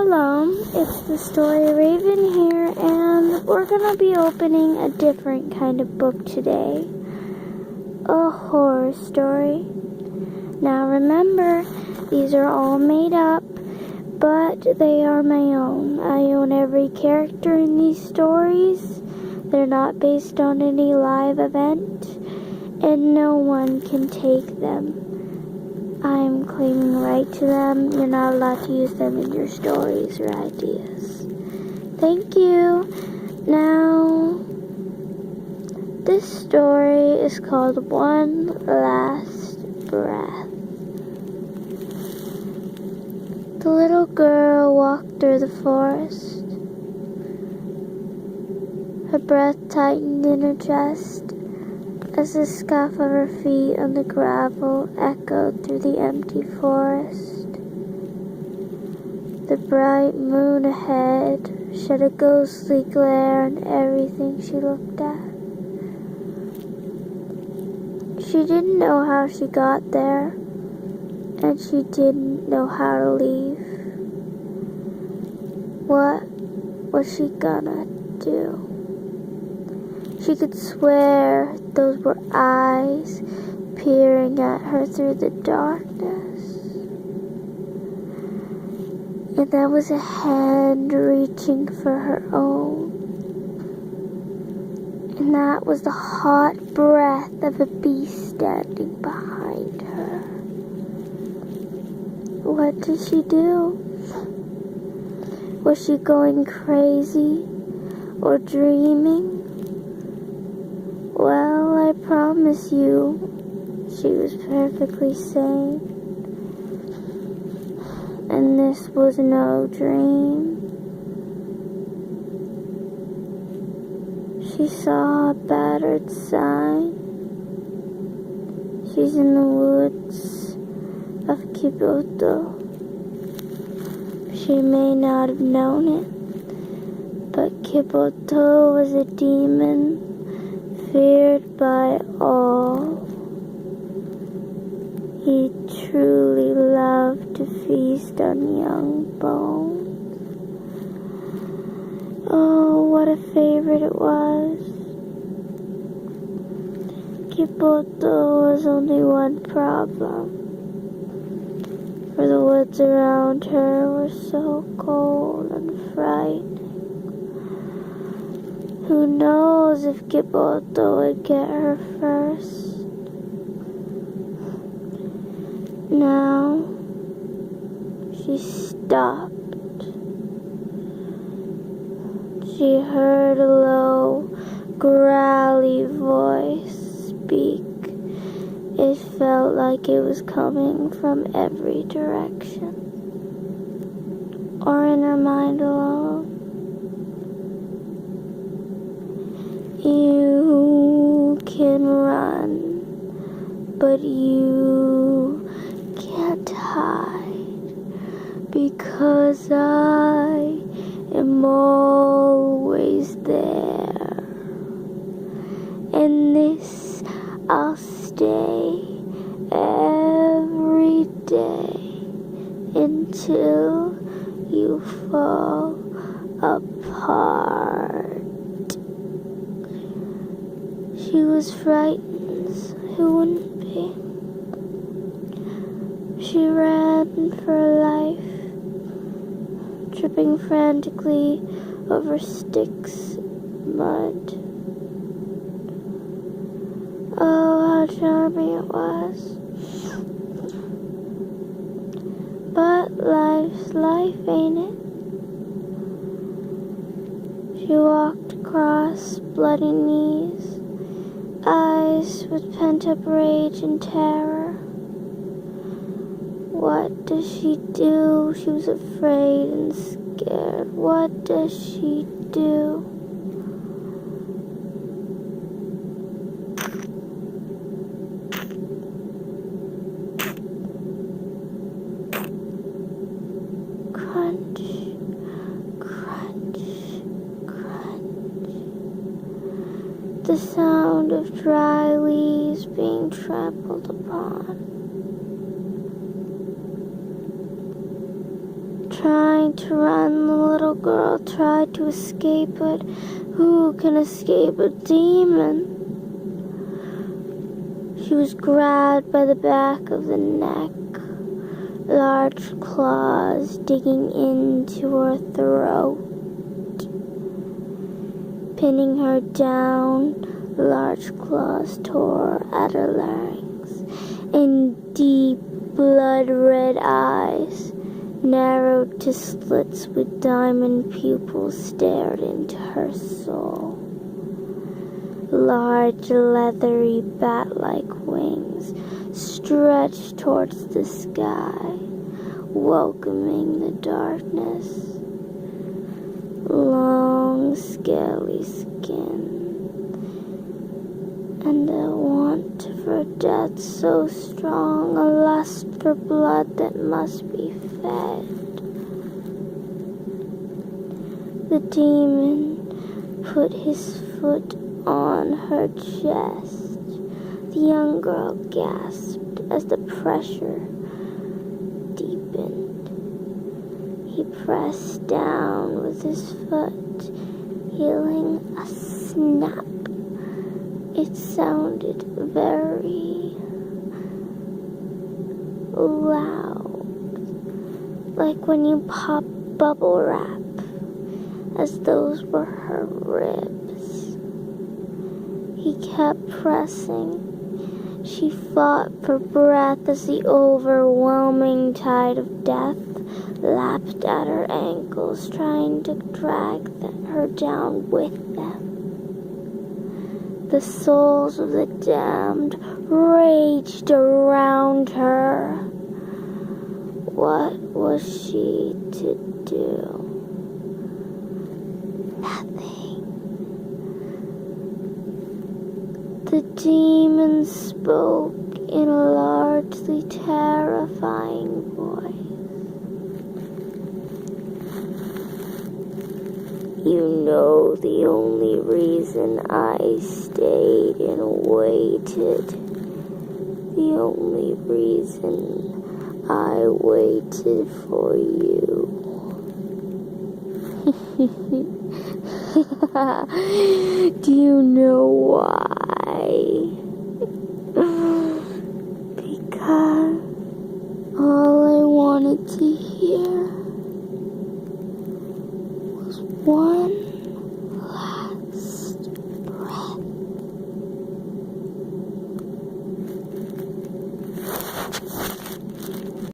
Hello, it's the Story Raven here, and we're gonna be opening a different kind of book today. A horror story. Now remember, these are all made up, but they are my own. I own every character in these stories. They're not based on any live event, and no one can take them. I'm claiming right to them. You're not allowed to use them in your stories or ideas. Thank you. Now, this story is called One Last Breath. The little girl walked through the forest. Her breath tightened in her chest as the scuff of her feet on the gravel echoed through the empty forest. The bright moon ahead shed a ghostly glare on everything she looked at. She didn't know how she got there, and she didn't know how to leave. What was she gonna do? She could swear those were eyes peering at her through the darkness. And that was a hand reaching for her own. And that was the hot breath of a beast standing behind her. What did she do? Was she going crazy or dreaming? Well, I promise you, she was perfectly sane. And this was no dream. She saw a battered sign. She's in the woods of Kiboto. She may not have known it, but Kiboto was a demon feared by all. He truly loved to feast on young bones. Oh, what a favorite it was. Kiboto was only one problem, for the woods around her were so cold and frightening. Who knows if Kiboto would get her first? Now, she stopped. She heard a low, growly voice speak. It felt like it was coming from every direction. Or in her mind alone. You can run, but you can't hide, because I am always there. And this I'll stay every day until you fall apart. She was frightened. Who wouldn't be? She ran for her life, tripping frantically over sticks, mud. Oh, how charming it was. But life's life, ain't it? She walked across bloody knees, eyes with pent-up rage and terror. What does she do? She was afraid and scared. What does she do? Crunch, crunch, crunch. The sound of dry leaves being trampled upon. Trying trying to run. The little girl tried to escape, but who can escape a demon? She was grabbed by the back of the neck, large claws digging into her throat, pinning her down. Large claws tore at her larynx, and deep blood-red eyes, narrowed to slits with diamond pupils, stared into her soul. Large, leathery, bat-like wings stretched towards the sky, welcoming the darkness. Long, scaly skin, and a want for death so strong, a lust for blood that must be fed. The demon put his foot on her chest. The young girl gasped as the pressure deepened. He pressed down with his foot, hearing a snap. It sounded very loud, like when you pop bubble wrap, as those were her ribs. He kept pressing. She fought for breath as the overwhelming tide of death lapped at her ankles, trying to drag her down with them. The souls of the damned raged around her. What was she to do? Nothing. The demon spoke in a largely terrifying voice. You know the only reason I stayed and waited. The only reason I waited for you. Do you know why? Because all I wanted to hear